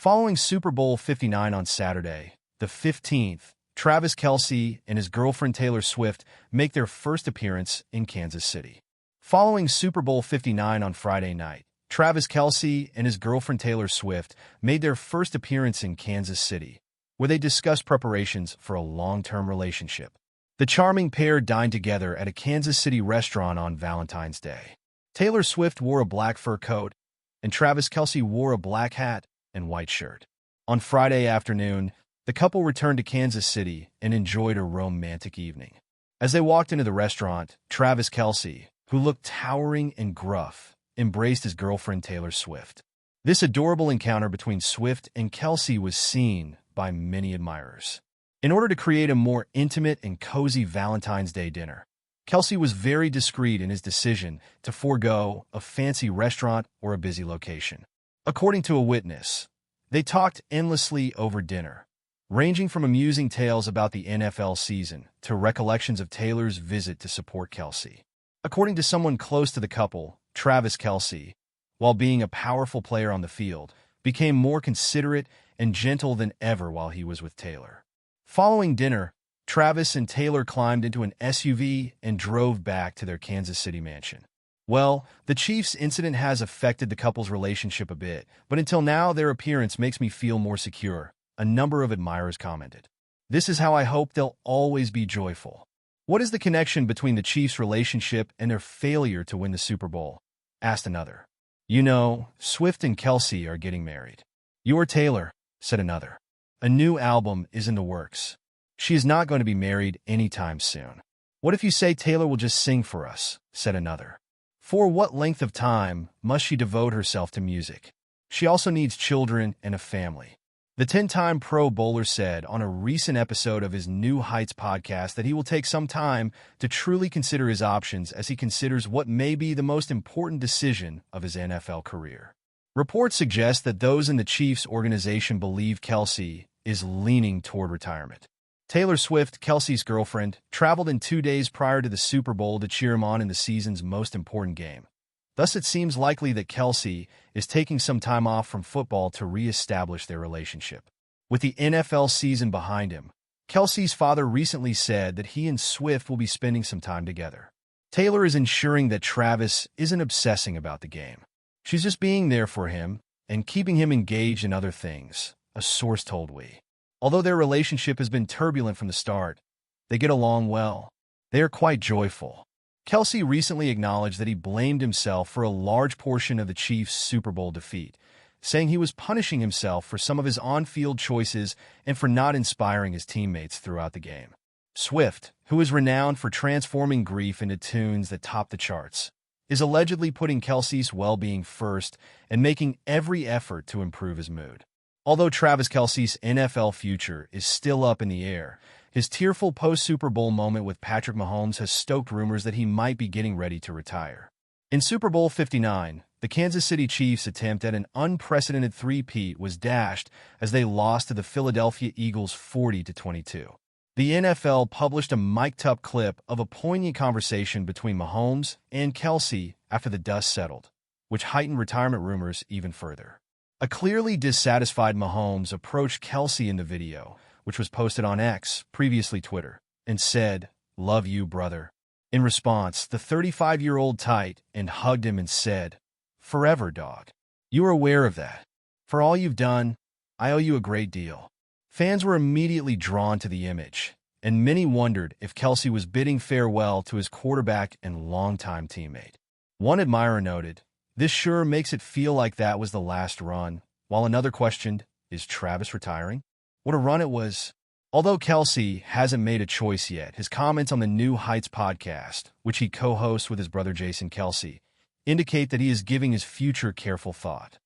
Following Super Bowl 59 on Saturday, the 15th, Travis Kelce and his girlfriend Taylor Swift make their first appearance in Kansas City. Following Super Bowl 59 on Friday night, Travis Kelce and his girlfriend Taylor Swift made their first appearance in Kansas City, where they discussed preparations for a long-term relationship. The charming pair dined together at a Kansas City restaurant on Valentine's Day. Taylor Swift wore a black fur coat, and Travis Kelce wore a black hat and white shirt. On Friday afternoon, the couple returned to Kansas City and enjoyed a romantic evening. As they walked into the restaurant, Travis Kelce, who looked towering and gruff, embraced his girlfriend Taylor Swift. This adorable encounter between Swift and Kelce was seen by many admirers. In order to create a more intimate and cozy Valentine's Day dinner, Kelce was very discreet in his decision to forego a fancy restaurant or a busy location. According to a witness, they talked endlessly over dinner, ranging from amusing tales about the NFL season to recollections of Taylor's visit to support Kelce. According to someone close to the couple, Travis Kelce, while being a powerful player on the field, became more considerate and gentle than ever while he was with Taylor. Following dinner, Travis and Taylor climbed into an SUV and drove back to their Kansas City mansion. Well, the Chiefs incident has affected the couple's relationship a bit, but until now their appearance makes me feel more secure, a number of admirers commented. This is how I hope they'll always be joyful. What is the connection between the Chiefs' relationship and their failure to win the Super Bowl? Asked another. You know, Swift and Kelce are getting married. You're Taylor, said another. A new album is in the works. She is not going to be married anytime soon. What if you say Taylor will just sing for us, said another. For what length of time must she devote herself to music? She also needs children and a family. The 10-time Pro Bowler said on a recent episode of his New Heights podcast that he will take some time to truly consider his options as he considers what may be the most important decision of his NFL career. Reports suggest that those in the Chiefs organization believe Kelce is leaning toward retirement. Taylor Swift, Kelce's girlfriend, traveled in 2 days prior to the Super Bowl to cheer him on in the season's most important game. Thus, it seems likely that Kelce is taking some time off from football to re-establish their relationship. With the NFL season behind him, Kelce's father recently said that he and Swift will be spending some time together. Taylor is ensuring that Travis isn't obsessing about the game. She's just being there for him and keeping him engaged in other things, a source told We. Although their relationship has been turbulent from the start, they get along well. They are quite joyful. Kelce recently acknowledged that he blamed himself for a large portion of the Chiefs' Super Bowl defeat, saying he was punishing himself for some of his on-field choices and for not inspiring his teammates throughout the game. Swift, who is renowned for transforming grief into tunes that top the charts, is allegedly putting Kelce's well-being first and making every effort to improve his mood. Although Travis Kelce's NFL future is still up in the air, his tearful post-Super Bowl moment with Patrick Mahomes has stoked rumors that he might be getting ready to retire. In Super Bowl 59, the Kansas City Chiefs' attempt at an unprecedented three-peat was dashed as they lost to the Philadelphia Eagles 40-22. The NFL published a mic'd-up clip of a poignant conversation between Mahomes and Kelce after the dust settled, which heightened retirement rumors even further. A clearly dissatisfied Mahomes approached Kelce in the video, which was posted on X, previously Twitter, and said, "Love you, brother." In response, the 35-year-old tight and hugged him and said, "Forever, dog. You are aware of that. For all you've done, I owe you a great deal." Fans were immediately drawn to the image, and many wondered if Kelce was bidding farewell to his quarterback and longtime teammate. One admirer noted, "This sure makes it feel like that was the last run," while another questioned, "Is Travis retiring?" What a run it was. Although Kelce hasn't made a choice yet, his comments on the New Heights podcast, which he co-hosts with his brother Jason Kelce, indicate that he is giving his future careful thought.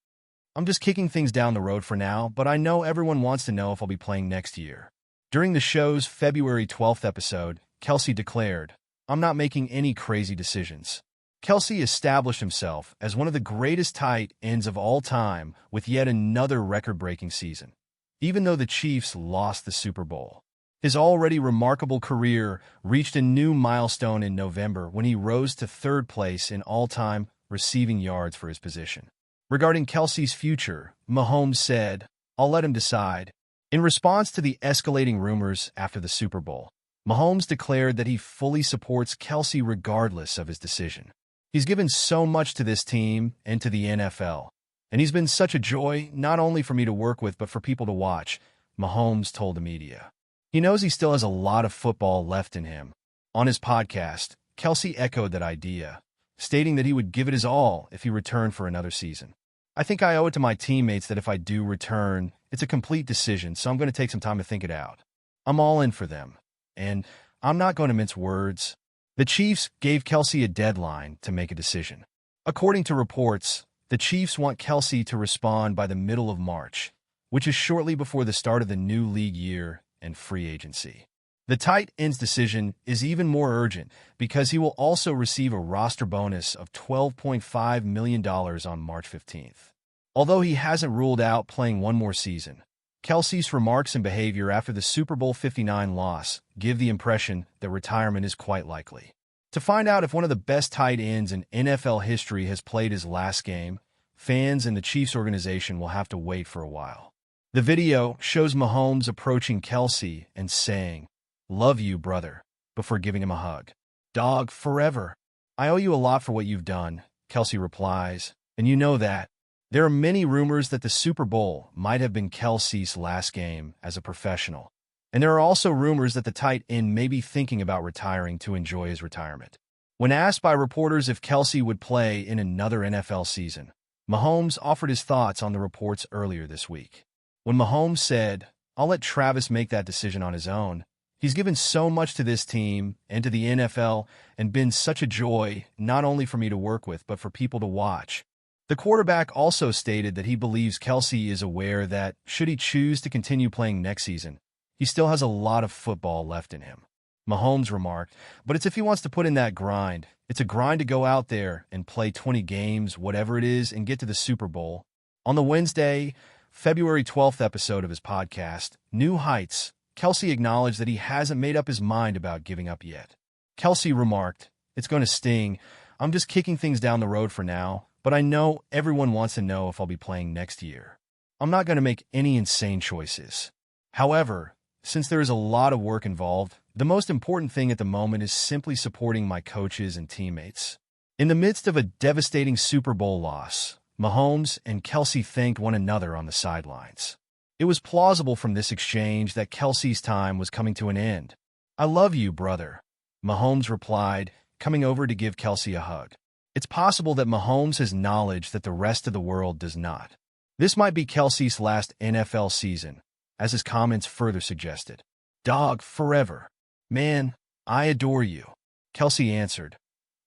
"I'm just kicking things down the road for now, but I know everyone wants to know if I'll be playing next year." During the show's February 12th episode, Kelce declared, "I'm not making any crazy decisions." Kelce established himself as one of the greatest tight ends of all time with yet another record-breaking season. Even though the Chiefs lost the Super Bowl, his already remarkable career reached a new milestone in November when he rose to third place in all-time receiving yards for his position. Regarding Kelce's future, Mahomes said, I'll let him decide. In response to the escalating rumors after the Super Bowl, Mahomes declared that he fully supports Kelce regardless of his decision. He's given so much to this team and to the NFL, and he's been such a joy not only for me to work with but for people to watch, Mahomes told the media. He knows he still has a lot of football left in him. On his podcast, Kelce echoed that idea, stating that he would give it his all if he returned for another season. I think I owe it to my teammates that if I do return, it's a complete decision, so I'm going to take some time to think it out. I'm all in for them, and I'm not going to mince words. The Chiefs gave Kelce a deadline to make a decision. According to reports, the Chiefs want Kelce to respond by the middle of March, which is shortly before the start of the new league year and free agency. The tight end's decision is even more urgent because he will also receive a roster bonus of $12.5 million on March 15th. Although he hasn't ruled out playing one more season, Kelce's remarks and behavior after the Super Bowl 59 loss give the impression that retirement is quite likely. To find out if one of the best tight ends in NFL history has played his last game, fans and the Chiefs organization will have to wait for a while. The video shows Mahomes approaching Kelce and saying, "Love you, brother," before giving him a hug. "Dog, forever. I owe you a lot for what you've done," Kelce replies, "and you know that." There are many rumors that the Super Bowl might have been Kelce's last game as a professional, and there are also rumors that the tight end may be thinking about retiring to enjoy his retirement. When asked by reporters if Kelce would play in another NFL season, Mahomes offered his thoughts on the reports earlier this week. When Mahomes said, "I'll let Travis make that decision on his own. He's given so much to this team and to the NFL and been such a joy not only for me to work with but for people to watch." The quarterback also stated that he believes Kelce is aware that, should he choose to continue playing next season, he still has a lot of football left in him. Mahomes remarked, "But it's if he wants to put in that grind. It's a grind to go out there and play 20 games, whatever it is, and get to the Super Bowl." On the Wednesday, February 12th episode of his podcast, New Heights, Kelce acknowledged that he hasn't made up his mind about giving up yet. Kelce remarked, "It's going to sting. I'm just kicking things down the road for now, but I know everyone wants to know if I'll be playing next year. I'm not going to make any insane choices. However, since there is a lot of work involved, the most important thing at the moment is simply supporting my coaches and teammates." In the midst of a devastating Super Bowl loss, Mahomes and Kelce thanked one another on the sidelines. It was plausible from this exchange that Kelce's time was coming to an end. "I love you, brother," Mahomes replied, coming over to give Kelce a hug. It's possible that Mahomes has knowledge that the rest of the world does not. This might be Kelce's last NFL season, as his comments further suggested. "Dog, forever. Man, I adore you," Kelce answered.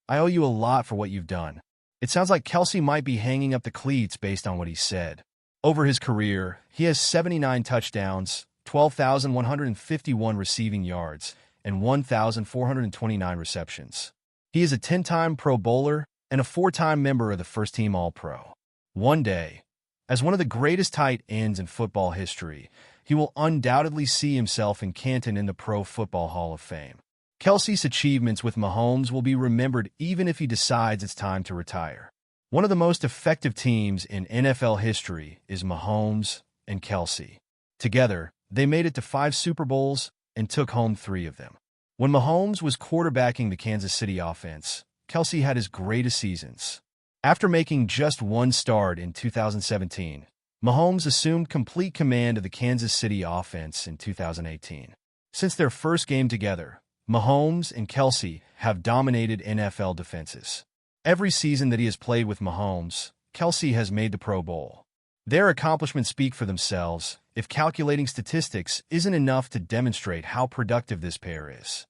"I owe you a lot for what you've done." It sounds like Kelce might be hanging up the cleats based on what he said. Over his career, he has 79 touchdowns, 12,151 receiving yards, and 1,429 receptions. He is a 10-time Pro Bowler and a 4-time member of the first-team All-Pro. One day, as one of the greatest tight ends in football history, he will undoubtedly see himself in Canton in the Pro Football Hall of Fame. Kelce's achievements with Mahomes will be remembered even if he decides it's time to retire. One of the most effective teams in NFL history is Mahomes and Kelce. Together, they made it to 5 Super Bowls and took home 3 of them. When Mahomes was quarterbacking the Kansas City offense, Kelce had his greatest seasons. After making just one start in 2017, Mahomes assumed complete command of the Kansas City offense in 2018. Since their first game together, Mahomes and Kelce have dominated NFL defenses. Every season that he has played with Mahomes, Kelce has made the Pro Bowl. Their accomplishments speak for themselves if calculating statistics isn't enough to demonstrate how productive this pair is.